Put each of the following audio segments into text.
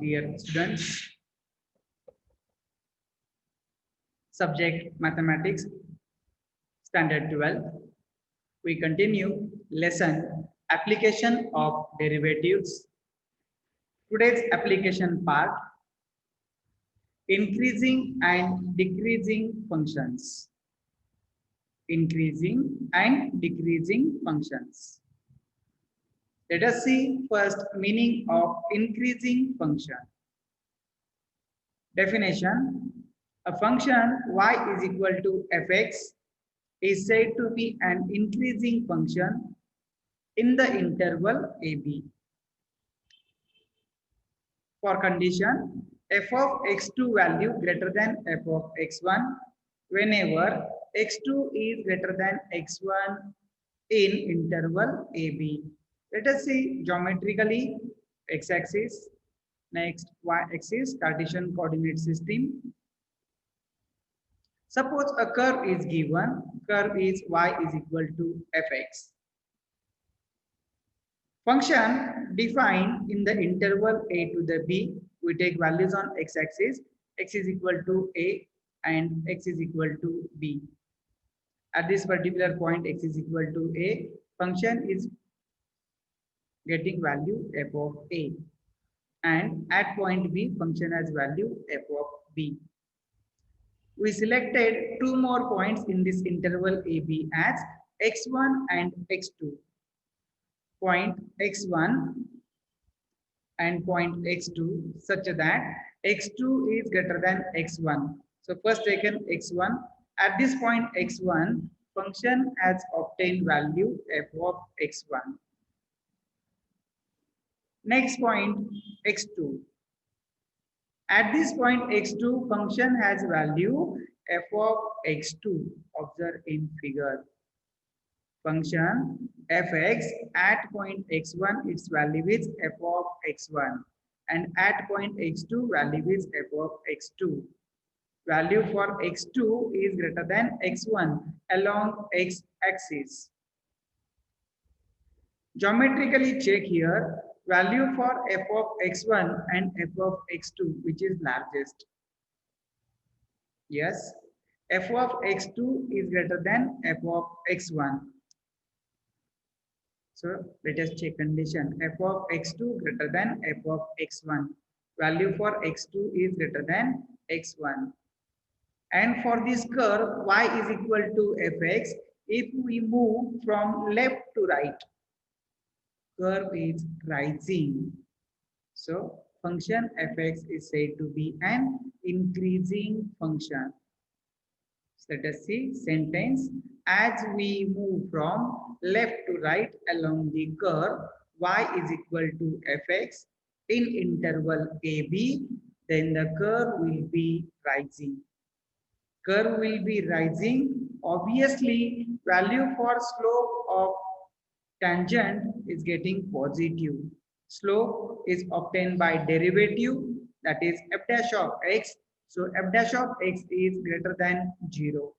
dear students. Subject Mathematics, Standard 12. We continue lesson Application of Derivatives. Today's application part, increasing and decreasing functions. Increasing and decreasing functions. Let us see first meaning of increasing function. Definition: a function y is equal to fx is said to be an increasing function in the interval ab. For condition f of x2 value greater than f of x1 whenever x2 is greater than x1 in interval ab. Let us see geometrically x-axis, next y-axis, Cartesian coordinate system. Suppose a curve is given, curve is y is equal to fx. Function defined in the interval a to the b, we take values on x-axis, x is equal to a and x is equal to b. At this particular point x is equal to a, function is getting value f of a, and at point b function has value f of b. We selected two more points in this interval AB as x1 and x2. Point x1 and point x2 such that x2 is greater than x1. So first taken x1. At this point x1, function has obtained value f of x1. Next point x2. At this point x2, function has value f of x2. Observe in figure. Function fx at point x1, its value is f of x1, and at point x2 value is f of x2. Value for x2 is greater than x1 along x-axis. Geometrically check here. Value for f of x1 and f of x2, which is largest? Yes, f of x2 is greater than f of x1. So let us check condition. F of x2 greater than f of x1. Value for x2 is greater than x1. And for this curve y is equal to fx, if we move from left to right, curve is rising. So function fx is said to be an increasing function. So let us see sentence. As we move from left to right along the curve y is equal to fx in interval ab, then the curve will be rising. Curve will be rising. Obviously, value for slope of tangent is getting positive. Slope is obtained by derivative, that is f dash of x. So f dash of x is greater than 0.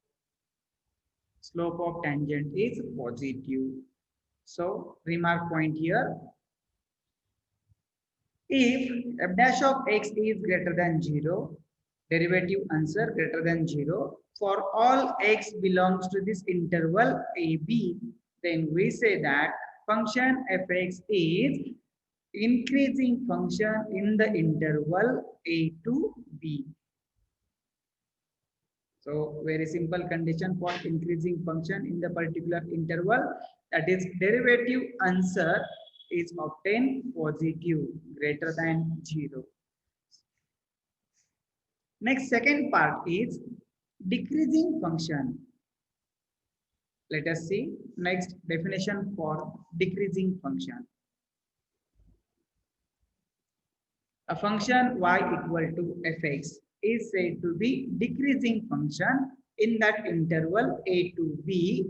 Slope of tangent is positive. So remark point here. If f dash of x is greater than 0, derivative answer greater than 0, for all x belongs to this interval AB, then we say that function fx is increasing function in the interval a to b. So very simple condition for increasing function in the particular interval, that is derivative answer is obtained positive greater than 0. Next, second part is decreasing function. Let us see next definition for decreasing function. A function y equal to fx is said to be decreasing function in that interval a to b.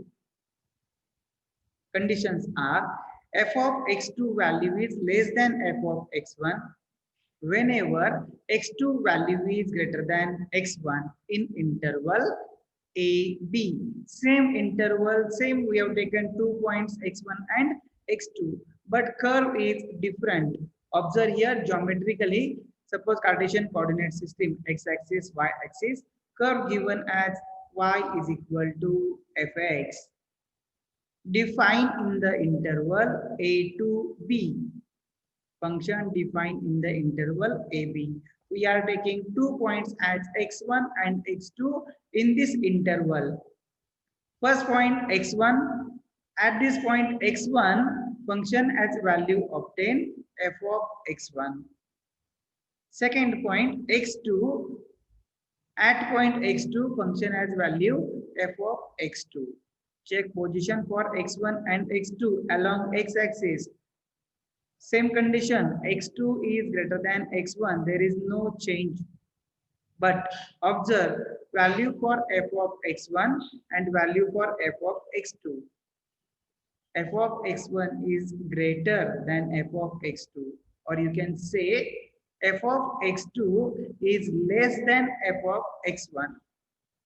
Conditions are f of x2 value is less than f of x1 whenever x2 value is greater than x1 in interval a b. Same interval, same, we have taken 2 points x1 and x2, but curve is different. Observe here geometrically, Suppose Cartesian coordinate system, x-axis, y-axis, curve given as y is equal to fx. Define in the interval a to b. Function defined in the interval ab. We are taking 2 points as x1 and x2 in this interval. First point x1, at this point x1, function as value obtained f of x1. Second point x2, at point x2, function has value f of x2. Check position for x1 and x2 along x-axis. Same condition, x2 is greater than x1, there is no change. But observe value for f of x1 and value for f of x2. F of x1 is greater than f of x2, or you can say f of x2 is less than f of x1.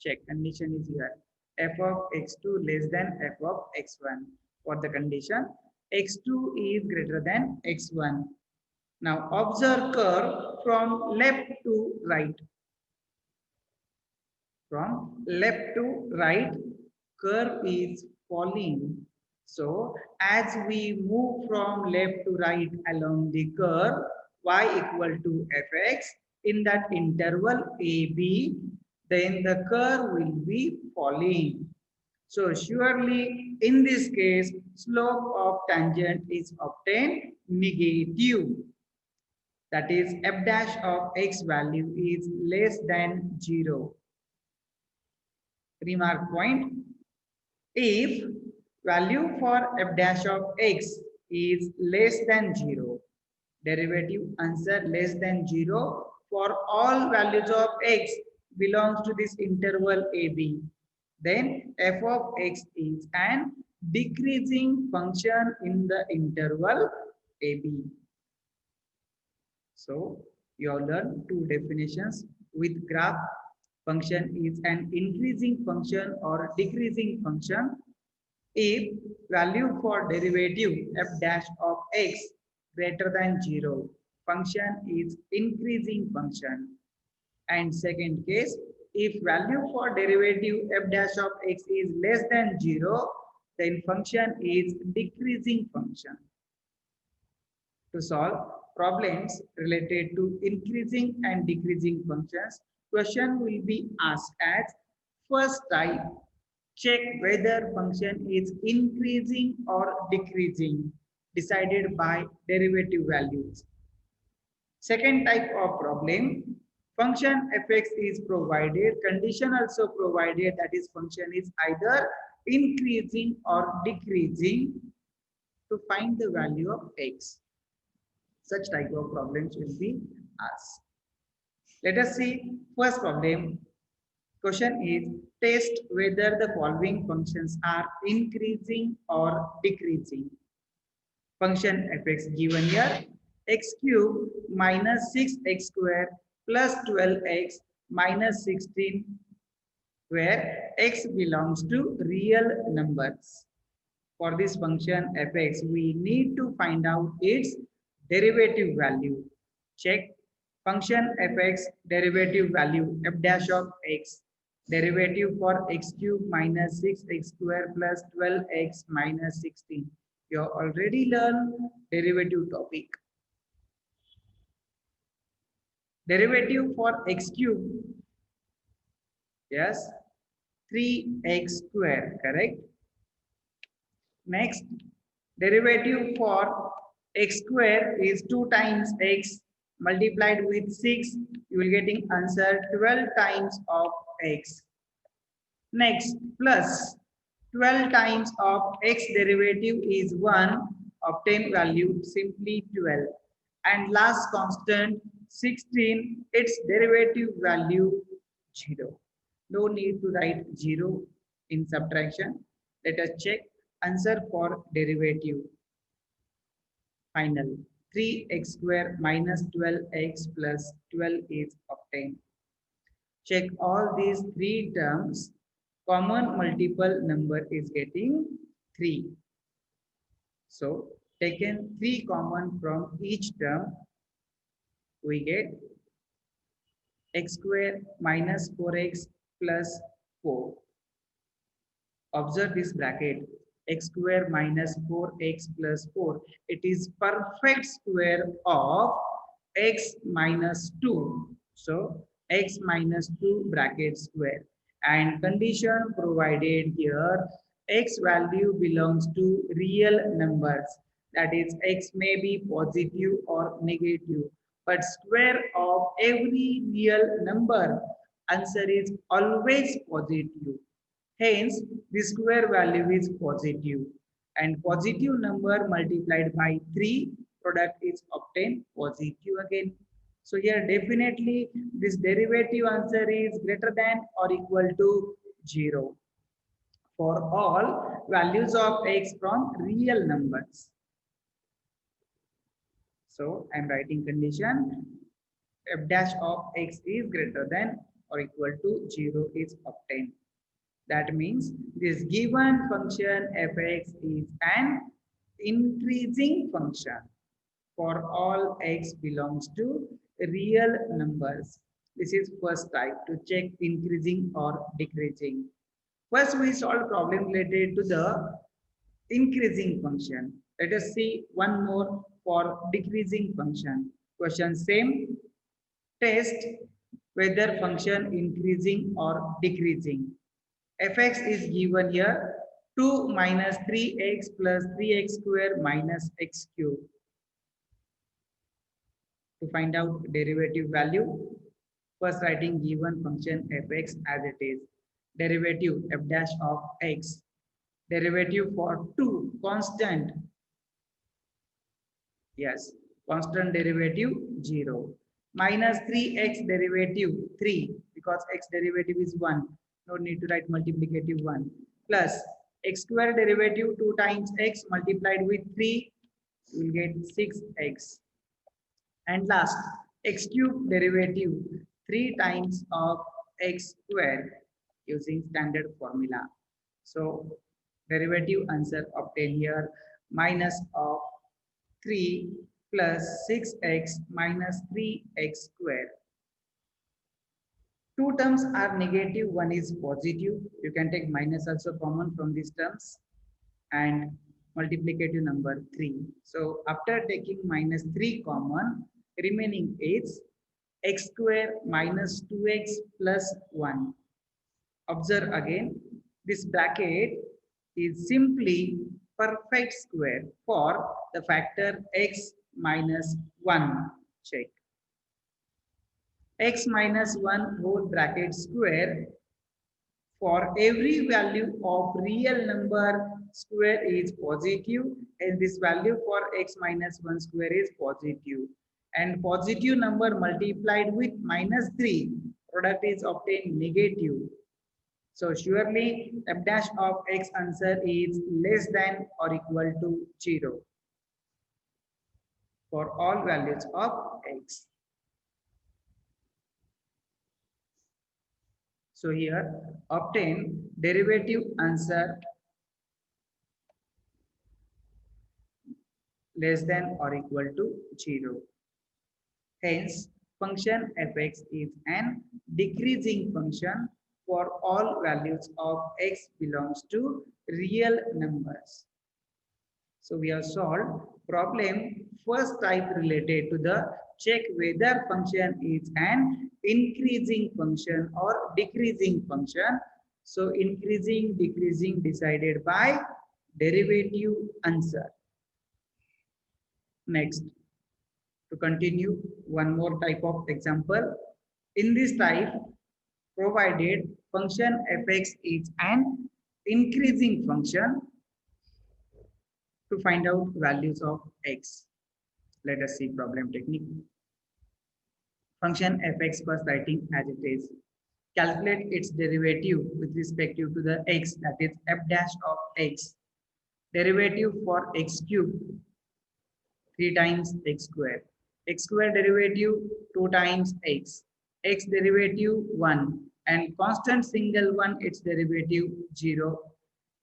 Check, condition is here. F of x2 less than f of x1. For the condition, x2 is greater than x1. Now observe curve from left to right. From left to right, curve is falling. So as we move from left to right along the curve, y equal to fx, in that interval AB, then the curve will be falling. So surely in this case, slope of tangent is obtained negative. That is f dash of x value is less than 0. Remark point, if value for f dash of x is less than 0, derivative answer less than 0 for all values of x belongs to this interval AB, then f of x is an decreasing function in the interval AB. So you have learned two definitions with graph. Function is an increasing function or decreasing function if value for derivative f dash of x greater than 0, function is increasing function. And second case, if value for derivative f dash of x is less than 0, then function is decreasing function. To solve problems related to increasing and decreasing functions, question will be asked as first type, check whether function is increasing or decreasing, decided by derivative values. Second type of problem, function fx is provided, condition also provided, that is function is either increasing or decreasing, to find the value of x. Such type of problems will be asked. Let us see first problem. Question is, test whether the following functions are increasing or decreasing. Function fx given here, x cube minus 6x square plus 12x minus 16, where x belongs to real numbers. For this function fx, we need to find out its derivative value. Check function fx derivative value f dash of x, derivative for x cube minus 6x square plus 12x minus 16. You have already learned derivative topic. Derivative for x cube, yes, 3x square, correct? Next, derivative for x square is 2 times x multiplied with 6, you will getting answer 12 times of x. Next, plus 12 times of x derivative is 1, obtain value simply 12. And last constant 16, its derivative value 0. No need to write 0 in subtraction. Let us check answer for derivative. Final 3x square minus 12x plus 12 is obtained. Check all these three terms. Common multiple number is getting 3. So taken 3 common from each term. we get x square minus 4x plus 4. Observe this bracket, x square minus 4x plus 4. It is perfect square of x minus 2. So x minus 2 bracket square. And condition provided here, x value belongs to real numbers. That is, x may be positive or negative. But square of every real number, answer is always positive. Hence, the square value is positive, and positive number multiplied by 3, product is obtained positive again. So here definitely this derivative answer is greater than or equal to 0 for all values of x from real numbers. So I am writing condition f dash of x is greater than or equal to 0 is obtained. That means this given function fx is an increasing function for all x belongs to real numbers. This is first type to check increasing or decreasing. First, we solve problem related to the increasing function. Let us see one more for decreasing function. Question same. Test whether function increasing or decreasing. Fx is given here 2 minus 3x plus 3x square minus x cube. To find out derivative value, first writing given function fx as it is. Derivative f dash of x. Derivative for 2 constant. Yes, constant derivative 0. Minus 3x derivative 3 because x derivative is 1. No need to write multiplicative 1. Plus x square derivative 2 times x multiplied with 3. You will get 6x. And last, x cube derivative 3 times of x square using standard formula. So derivative answer obtained here minus of 3 plus 6x minus 3x square. Two terms are negative, one is positive. You can take minus also common from these terms and multiplicative number 3. So after taking minus 3 common, remaining is x square minus 2x plus 1. Observe again, this bracket is simply perfect square for the factor x minus 1. Check. X minus 1 whole bracket square for every value of real number square is positive, and this value for x minus 1 square is positive. And positive number multiplied with minus 3, product is obtained negative. So surely f dash of x answer is less than or equal to 0 for all values of x. So here obtain derivative answer less than or equal to 0. Hence, function fx is an decreasing function for all values of x belongs to real numbers. So we have solved problem first type related to the check whether function is an increasing function or decreasing function. So increasing, decreasing decided by derivative answer. Next, to continue one more type of example. In this type, provided function fx is an increasing function, to find out values of x. Let us see problem technique. Function fx first writing as it is. Calculate its derivative with respect to the x, that is f dash of x. Derivative for x cube 3 times x square. X square derivative 2 times x. X derivative 1 and constant single one, its derivative 0.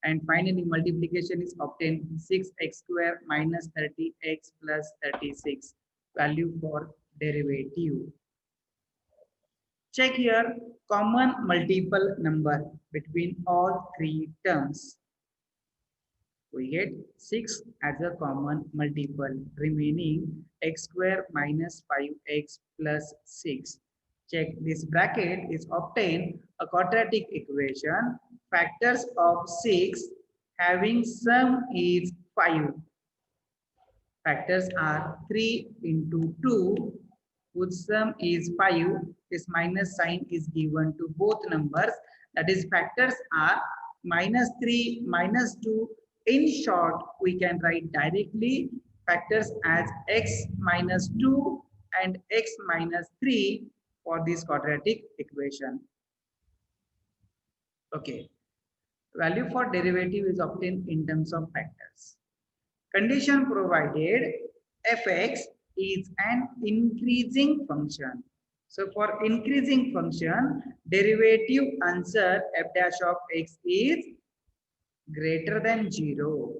And finally multiplication is obtained 6x square minus 30x plus 36. Value for derivative. Check here common multiple number between all three terms. We get 6 as a common multiple, remaining x square minus 5x plus 6. Check this bracket is obtained a quadratic equation. Factors of 6 having sum is 5. Factors are 3 into 2, whose sum is 5. This minus sign is given to both numbers. That is, factors are minus 3, minus 2. In short, we can write directly factors as x minus 2 and x minus 3 for this quadratic equation. Okay. Value for derivative is obtained in terms of factors. Condition provided fx is an increasing function. So for increasing function, derivative answer f dash of x is greater than 0.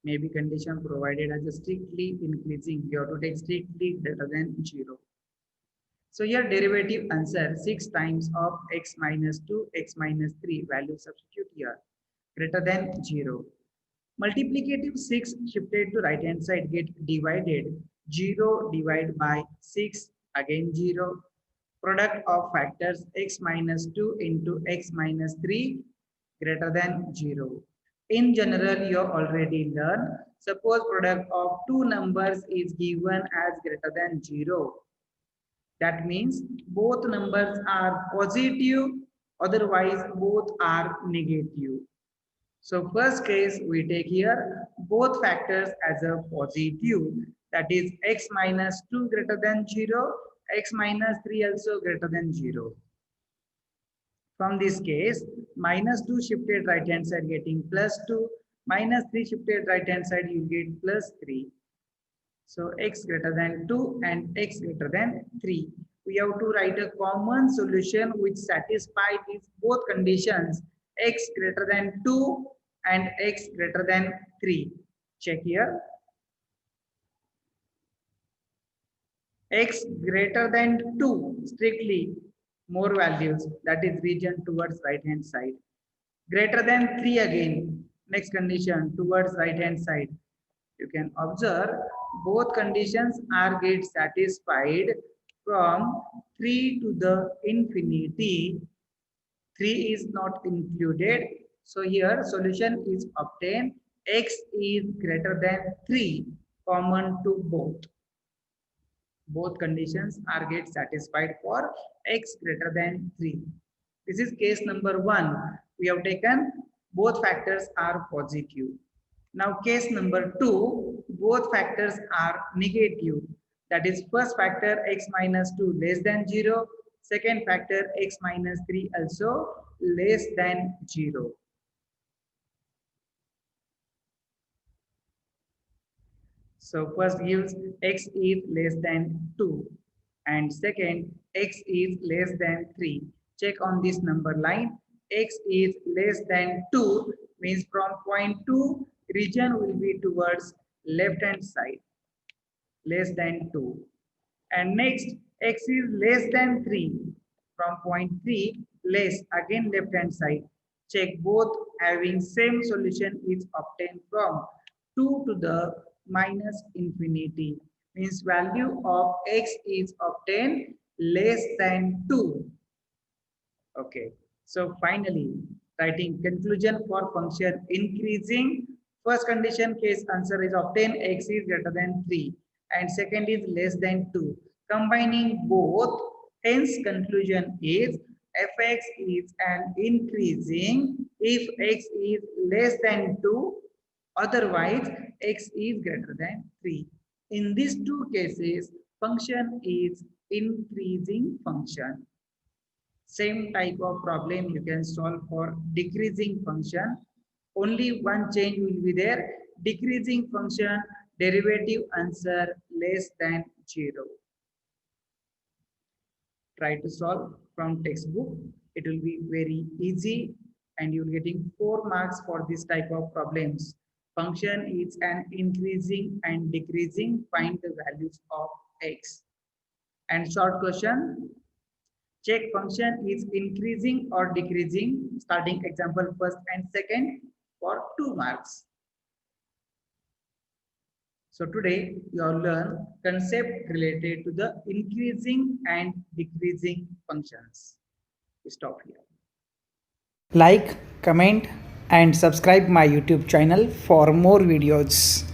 Maybe condition provided as a strictly increasing. You have to take strictly greater than 0. So here derivative answer 6 times of x minus 2, x minus 3, value substitute here, greater than 0. Multiplicative 6 shifted to right hand side get divided. 0 divided by 6, again 0. Product of factors x minus 2 into x minus 3 greater than 0. In general, you already learned. Suppose product of two numbers is given as greater than 0. That means both numbers are positive, otherwise both are negative. So first case we take here both factors as a positive, that is x minus 2 greater than 0, x minus 3 also greater than 0. From this case, minus 2 shifted right hand side getting plus 2, minus 3 shifted right hand side you get plus 3. So x greater than 2 and x greater than 3. We have to write a common solution which satisfies these both conditions, x greater than 2 and x greater than 3. Check here. X greater than 2, strictly more values, that is region towards right hand side. Greater than 3 again, next condition towards right hand side. You can observe both conditions are get satisfied from 3 to the infinity. 3 is not included. So here solution is obtained. X is greater than 3, common to both. Both conditions are get satisfied for x greater than 3. This is case number 1. We have taken both factors are positive. Now case number 2, both factors are negative. That is first factor x minus 2 less than 0. Second factor x minus 3 also less than 0. So first gives x is less than 2 and second x is less than 3. Check on this number line. X is less than 2 means from point 2 region will be towards left hand side, less than 2. And next x is less than 3 from point 3 less, again left hand side. Check both having same solution is obtained from 2 to the minus infinity, means value of x is obtained less than 2. Okay, so finally writing conclusion for function increasing. First condition case answer is obtained x is greater than 3 and second is less than 2. Combining both, hence conclusion is fx is an increasing if x is less than 2, otherwise x is greater than 3. In these two cases, function is increasing function. Same type of problem you can solve for decreasing function. Only one change will be there. Decreasing function, derivative answer less than 0. Try to solve from textbook. It will be very easy and you will getting 4 marks for this type of problems. Function is an increasing and decreasing. Find the values of x. And short question, check function is increasing or decreasing. Starting example first and second for 2 marks. So today you have learned concept related to the increasing and decreasing functions. Stop here. Like, comment and subscribe my YouTube channel for more videos.